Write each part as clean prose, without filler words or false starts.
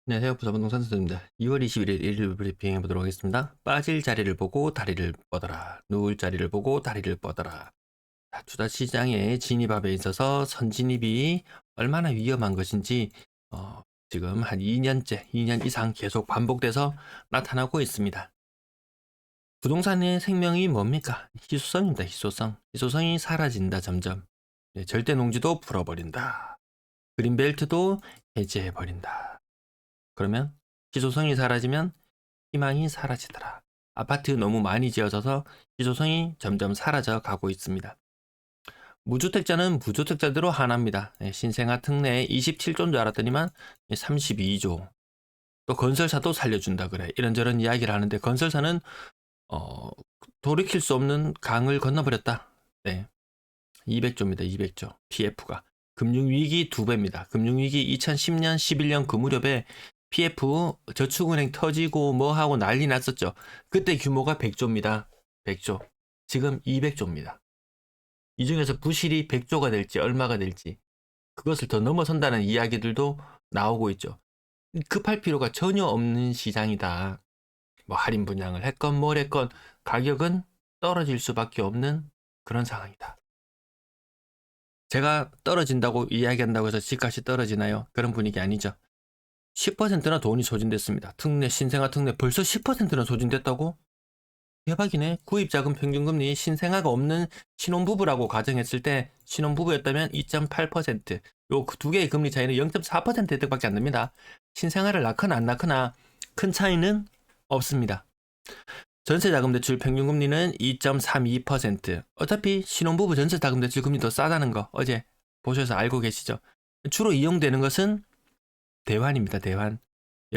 안녕하세요. 부사부동산 선생입니다. 2월 21일 일일 브리핑 해보도록 하겠습니다. 빠질 자리를 보고 다리를 뻗어라. 누울 자리를 보고 다리를 뻗어라. 자, 투자 시장에 진입합에 있어서 선진입이 얼마나 위험한 것인지 지금 한 2년째, 2년 이상 계속 반복돼서 나타나고 있습니다. 부동산의 생명이 뭡니까? 희소성입니다. 희소성. 희소성이 사라진다. 점점. 네, 절대 농지도 풀어버린다. 그린벨트도 해제해버린다. 그러면 희소성이 사라지면 희망이 사라지더라. 아파트 너무 많이 지어져서 희소성이 점점 사라져 가고 있습니다. 무주택자는 무주택자대로 하나입니다. 신생아 특례에 27조인 줄 알았더니만 32조. 또 건설사도 살려준다 그래. 이런저런 이야기를 하는데 건설사는 돌이킬 수 없는 강을 건너버렸다. 네. 200조입니다. 200조. PF가. 금융위기 2배입니다. 금융위기 2010년, 11년 그 무렵에 PF 저축은행 터지고 뭐 하고 난리 났었죠. 그때 규모가 100조입니다. 100조. 지금 200조입니다. 이 중에서 부실이 100조가 될지 얼마가 될지 그것을 더 넘어선다는 이야기들도 나오고 있죠. 급할 필요가 전혀 없는 시장이다. 뭐 할인 분양을 했건 뭘 했건 가격은 떨어질 수밖에 없는 그런 상황이다. 제가 떨어진다고 이야기한다고 해서 집값이 떨어지나요? 그런 분위기 아니죠. 10%나 돈이 소진됐습니다. 특례, 신생아 특례 벌써 10%나 소진됐다고? 대박이네. 구입자금 평균금리 신생아가 없는 신혼부부라고 가정했을 때 신혼부부였다면 2.8%. 요 두 개의 금리 차이는 0.4% 혜택밖에 안 됩니다. 신생아를 낳거나 안 낳거나 큰 차이는 없습니다. 전세자금대출 평균금리는 2.32%. 어차피 신혼부부 전세자금대출 금리 더 싸다는 거 어제 보셔서 알고 계시죠? 주로 이용되는 것은 대환입니다. 대환.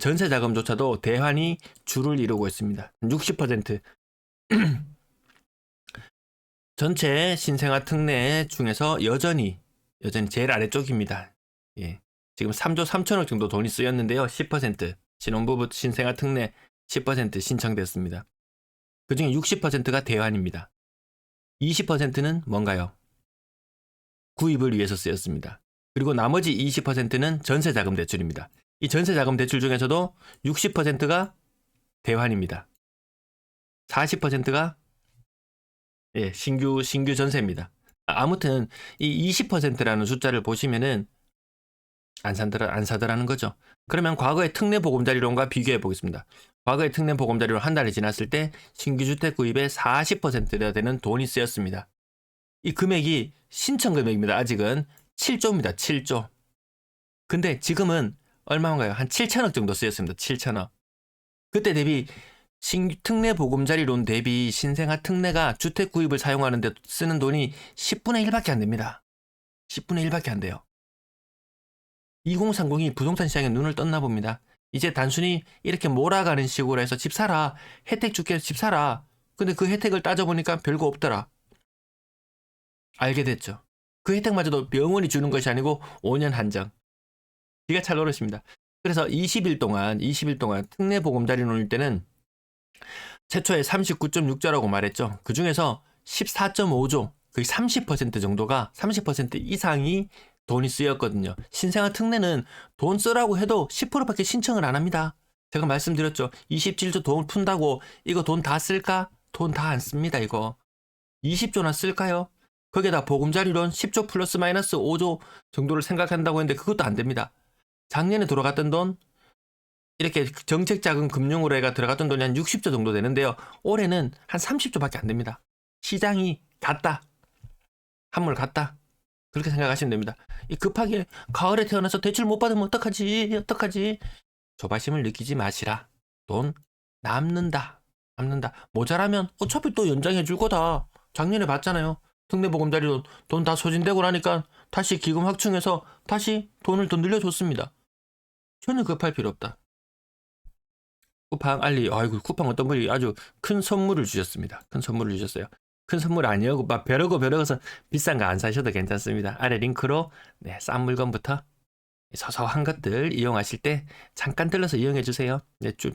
전세자금조차도 대환이 주를 이루고 있습니다. 60%. 전체 신생아 특례 중에서 여전히 제일 아래쪽입니다. 예. 지금 3조 3천억 정도 돈이 쓰였는데요. 10% 신혼부부 신생아 특례 10% 신청됐습니다. 그중에 60%가 대환입니다. 20%는 뭔가요? 구입을 위해서 쓰였습니다. 그리고 나머지 20%는 전세자금 대출입니다. 이 전세자금 대출 중에서도 60%가 대환입니다. 40%가 신규 전세입니다. 아무튼 이 20%라는 숫자를 보시면은 안 사더라는 거죠. 그러면 과거의 특례 보금자리론과 비교해 보겠습니다. 과거의 특례 보금자리론 한 달이 지났을 때 신규 주택 구입에 40%나 되는 돈이 쓰였습니다. 이 금액이 신청 금액입니다. 아직은 7조입니다. 7조. 근데 지금은 얼마인가요? 한 7천억 정도 쓰였습니다. 7천억. 그때 대비 특례 보금자리론 대비 신생아 특례가 주택 구입을 사용하는 데 쓰는 돈이 10분의 1밖에 안 됩니다. 10분의 1밖에 안 돼요. 2030이 부동산 시장에 눈을 떴나 봅니다. 이제 단순히 이렇게 몰아가는 식으로 해서 집 사라. 혜택 줄게 집 사라. 근데 그 혜택을 따져보니까 별거 없더라. 알게 됐죠. 그 혜택마저도 병원이 주는 것이 아니고 5년 한정. 기가 찰 노릇입니다. 그래서 20일 동안 특례 보금자리론일 때는 최초에 39.6조라고 말했죠. 그 중에서 14.5조, 거의 30% 정도가 30% 이상이 돈이 쓰였거든요. 신생아 특례는 돈 쓰라고 해도 10%밖에 신청을 안 합니다. 제가 말씀드렸죠. 27조 돈 푼다고 이거 돈 다 쓸까? 돈 다 안 씁니다. 이거 20조나 쓸까요? 거기에다 보금자리론 10조 플러스 마이너스 5조 정도를 생각한다고 했는데 그것도 안 됩니다. 작년에 돌아갔던 돈 이렇게 정책자금 금융으로 해가 들어갔던 돈이 한 60조 정도 되는데요. 올해는 한 30조밖에 안 됩니다. 시장이 갔다. 한물 갔다. 그렇게 생각하시면 됩니다. 이 급하게 가을에 태어나서 대출 못 받으면 어떡하지? 조바심을 느끼지 마시라. 돈 남는다. 모자라면 어차피 또 연장해 줄 거다. 작년에 봤잖아요. 특례보금자리론 돈 다 소진되고 나니까 다시 기금 확충해서 다시 돈을 더 늘려줬습니다. 전혀 급할 필요 없다. 쿠팡 알리, 아이고 쿠팡 어떤 분이 아주 큰 선물을 주셨습니다. 큰 선물을 주셨어요. 큰 선물 아니고 막 벼르고 비싼 거 안 사셔도 괜찮습니다. 아래 링크로 싼 물건부터 소소한 것들 이용하실 때 잠깐 들러서 이용해 주세요.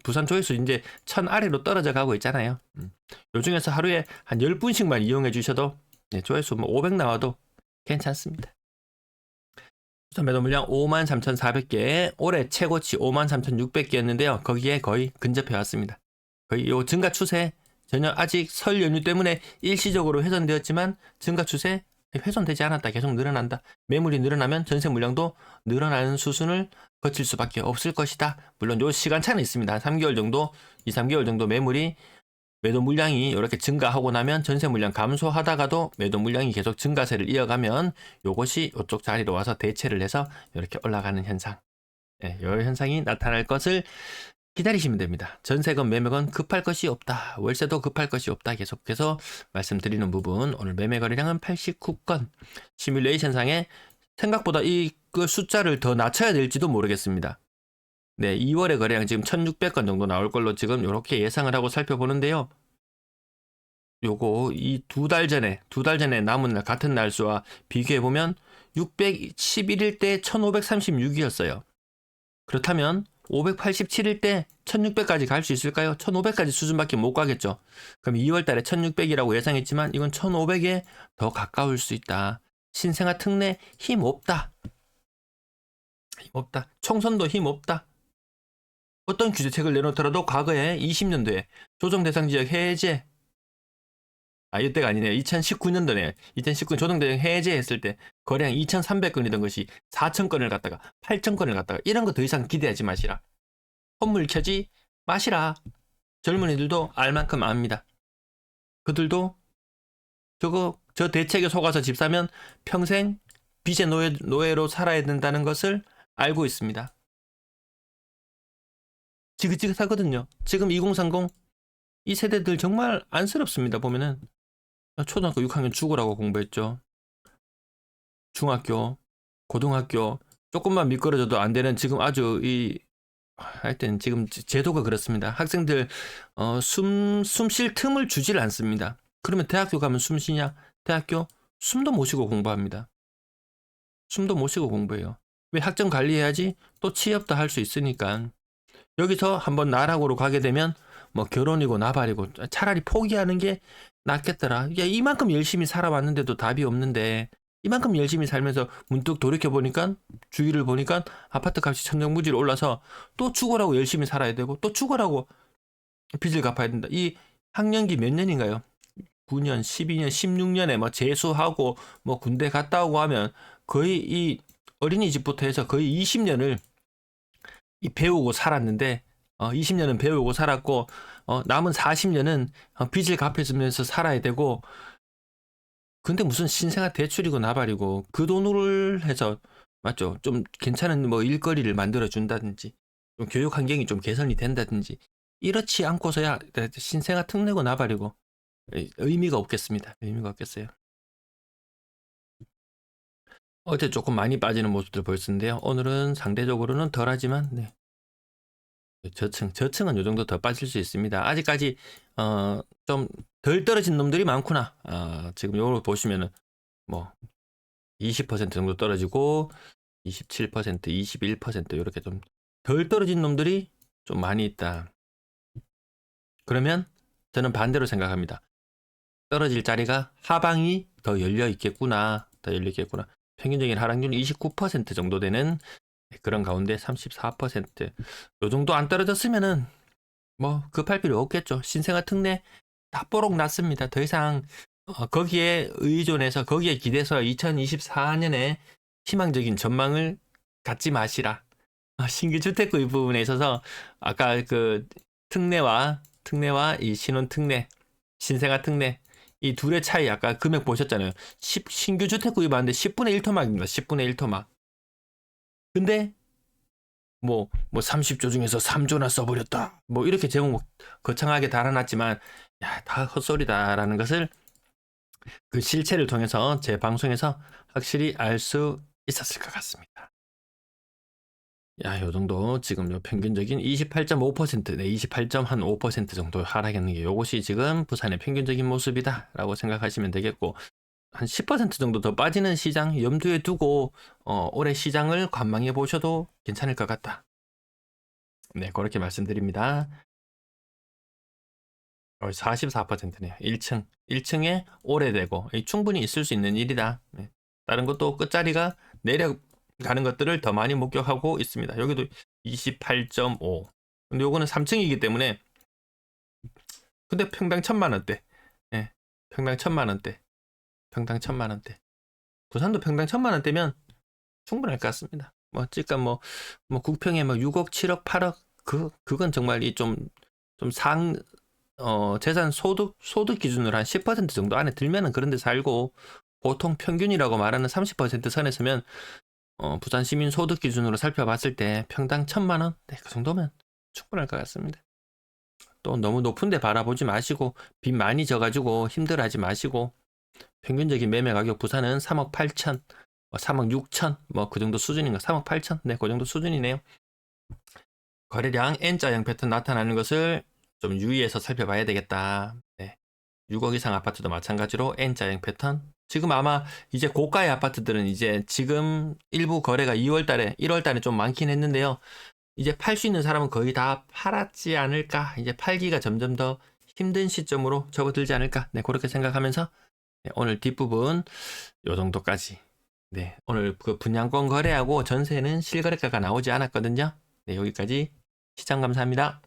부산 조회수 이제 1000 아래로 떨어져 가고 있잖아요. 요 중에서 하루에 한 10분씩만 이용해 주셔도 조회수 뭐500 나와도 괜찮습니다. 매도 물량 53,400개, 올해 최고치 53,600개였는데요. 거기에 거의 근접해 왔습니다. 거의 요 증가 추세 전혀 아직 설 연휴 때문에 일시적으로 훼손되었지만 증가 추세 훼손되지 않았다. 계속 늘어난다. 매물이 늘어나면 전세 물량도 늘어나는 수순을 거칠 수밖에 없을 것이다. 물론 요 시간차는 있습니다. 한 3개월 정도, 2, 3개월 정도 매도 물량이 이렇게 증가하고 나면 전세 물량 감소하다가도 매도 물량이 계속 증가세를 이어가면 요것이 이쪽 자리로 와서 대체를 해서 이렇게 올라가는 현상. 이 현상이 나타날 것을 기다리시면 됩니다. 전세건 매매건 급할 것이 없다. 월세도 급할 것이 없다. 계속해서 말씀드리는 부분. 오늘 매매 거래량은 89건. 시뮬레이션상에 생각보다 이 숫자를 더 낮춰야 될지도 모르겠습니다. 네, 2월의 거래량 지금 1600건 정도 나올 걸로 지금 이렇게 예상을 하고 살펴보는데요. 요거 이 두 달 전에 남은 날 같은 날수와 비교해보면 611일 때 1536이었어요. 그렇다면 587일 때 1600까지 갈 수 있을까요? 1500까지 수준밖에 못 가겠죠. 그럼 2월 달에 1600이라고 예상했지만 이건 1500에 더 가까울 수 있다. 신생아 특례 힘 없다. 힘 없다. 총선도 힘 없다. 어떤 규제책을 내놓더라도 과거에 20년도에 조정대상지역 해제, 이때가 아니네요. 2019년도네요. 2019년 조정대상 해제했을 때 거래량 2,300건이던 것이 4,000건을 갖다가 8,000건을 갖다가 이런 거 더 이상 기대하지 마시라. 헛물 켜지 마시라. 젊은이들도 알 만큼 압니다. 그들도 저 대책에 속아서 집 사면 평생 빚의 노예로 살아야 된다는 것을 알고 있습니다. 지긋지긋하거든요. 지금 2030 이 세대들 정말 안쓰럽습니다. 보면은 초등학교 6학년 죽으라고 공부했죠. 중학교, 고등학교 조금만 미끄러져도 안 되는 지금 아주 하여튼 지금 제도가 그렇습니다. 학생들 숨 쉴 틈을 주질 않습니다. 그러면 대학교 가면 숨 쉬냐? 대학교 숨도 못 쉬고 공부합니다. 숨도 못 쉬고 공부해요. 왜? 학점 관리해야지 또 취업도 할 수 있으니까. 여기서 한번 나락으로 가게 되면 뭐 결혼이고 나발이고 차라리 포기하는 게 낫겠더라. 야, 이만큼 열심히 살아왔는데도 답이 없는데 이만큼 열심히 살면서 문득 돌이켜보니까 주위를 보니까 아파트 값이 천정부지로 올라서 또 죽어라고 열심히 살아야 되고 또 죽어라고 빚을 갚아야 된다. 이 학년기 몇 년인가요? 9년, 12년, 16년에 뭐 재수하고 뭐 군대 갔다 오고 하면 거의 이 어린이집부터 해서 거의 20년을 배우고 살았는데 20년은 배우고 살았고 남은 40년은 빚을 갚으면서 살아야 되고 근데 무슨 신생아 대출이고 나발이고 그 돈을 해서 맞죠? 좀 괜찮은 뭐 일거리를 만들어 준다든지 좀 교육 환경이 좀 개선이 된다든지 이렇지 않고서야 신생아 특례고 나발이고 의미가 없겠습니다. 의미가 없겠어요. 어제 조금 많이 빠지는 모습들 보였는데요. 오늘은 상대적으로는 덜하지만 네. 저층은 요 정도 더 빠질 수 있습니다. 아직까지 좀 덜 떨어진 놈들이 많구나. 지금 요거 보시면은 뭐 20% 정도 떨어지고 27%, 21% 이렇게 좀 덜 떨어진 놈들이 좀 많이 있다. 그러면 저는 반대로 생각합니다. 떨어질 자리가 하방이 더 열려 있겠구나. 더 열려 있겠구나. 평균적인 하락률이 29% 정도 되는 그런 가운데 34%. 요 정도 안 떨어졌으면은 뭐 급할 필요 없겠죠. 신생아 특례 다 뽀록 났습니다. 더 이상 거기에 의존해서 거기에 기대서 2024년에 희망적인 전망을 갖지 마시라. 신규 주택구입 부분에 있어서 아까 그 특례와 이 신혼 특례, 신생아 특례 이 둘의 차이 아까 금액 보셨잖아요. 신규 주택 구입하는데 10분의 1 토막입니다. 10분의 1 토막. 근데 뭐 30조 중에서 3조나 써버렸다. 뭐 이렇게 제목 거창하게 달아놨지만 다 헛소리다라는 것을 그 실체를 통해서 제 방송에서 확실히 알 수 있었을 것 같습니다. 요 정도 지금 요 평균적인 28.5%, 네, 28.5% 정도 하락했는 게 요것이 지금 부산의 평균적인 모습이다라고 생각하시면 되겠고 한 10% 정도 더 빠지는 시장 염두에 두고 올해 시장을 관망해 보셔도 괜찮을 것 같다. 네, 그렇게 말씀드립니다. 44%네요. 1층에 오래되고 충분히 있을 수 있는 일이다. 네. 다른 것도 끝자리가 가는 것들을 더 많이 목격하고 있습니다. 여기도 28.5. 근데 요거는 3층이기 때문에 근데 평당 1,000만 원대. 예. 평당 1,000만 원대. 평당 1,000만 원대. 부산도 평당 1,000만 원대면 충분할 것 같습니다. 뭐 찌까 뭐 국평에 뭐 6억, 7억, 8억 그건 정말 이 좀 재산 소득 기준으로 한 10% 정도 안에 들면은 그런 데 살고 보통 평균이라고 말하는 30% 선에 서면 부산 시민 소득 기준으로 살펴봤을 때 평당 1,000만 원? 네, 그 정도면 충분할 것 같습니다. 또 너무 높은 데 바라보지 마시고 빚 많이 져가지고 힘들어하지 마시고 평균적인 매매 가격 부산은 3억 8천, 3억 6천 뭐 그 정도 수준인가 3억 8천 네, 그 정도 수준이네요. 거래량 N자형 패턴 나타나는 것을 좀 유의해서 살펴봐야 되겠다. 네. 6억 이상 아파트도 마찬가지로 N자형 패턴. 지금 아마 이제 고가의 아파트들은 이제 지금 일부 거래가 2월 달에, 1월 달에 좀 많긴 했는데요. 이제 팔 수 있는 사람은 거의 다 팔았지 않을까. 이제 팔기가 점점 더 힘든 시점으로 접어들지 않을까. 네, 그렇게 생각하면서 네, 오늘 뒷부분 요 정도까지. 네, 오늘 그 분양권 거래하고 전세는 실거래가가 나오지 않았거든요. 네, 여기까지 시청 감사합니다.